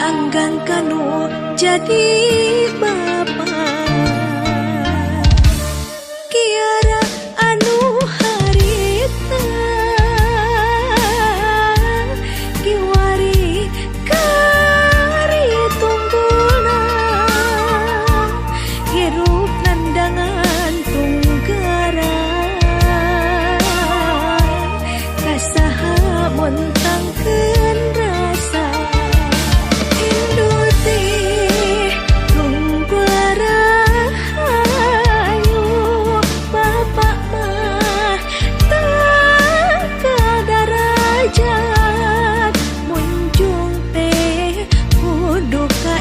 langgang kanu jadi bapak kiara anu harita kiwari kari tungguna hirup nandangan tunggara kasaha montangkeun rasa indul teh tunggara hayu bapak mah tak kadarajat munjung teh kudu ka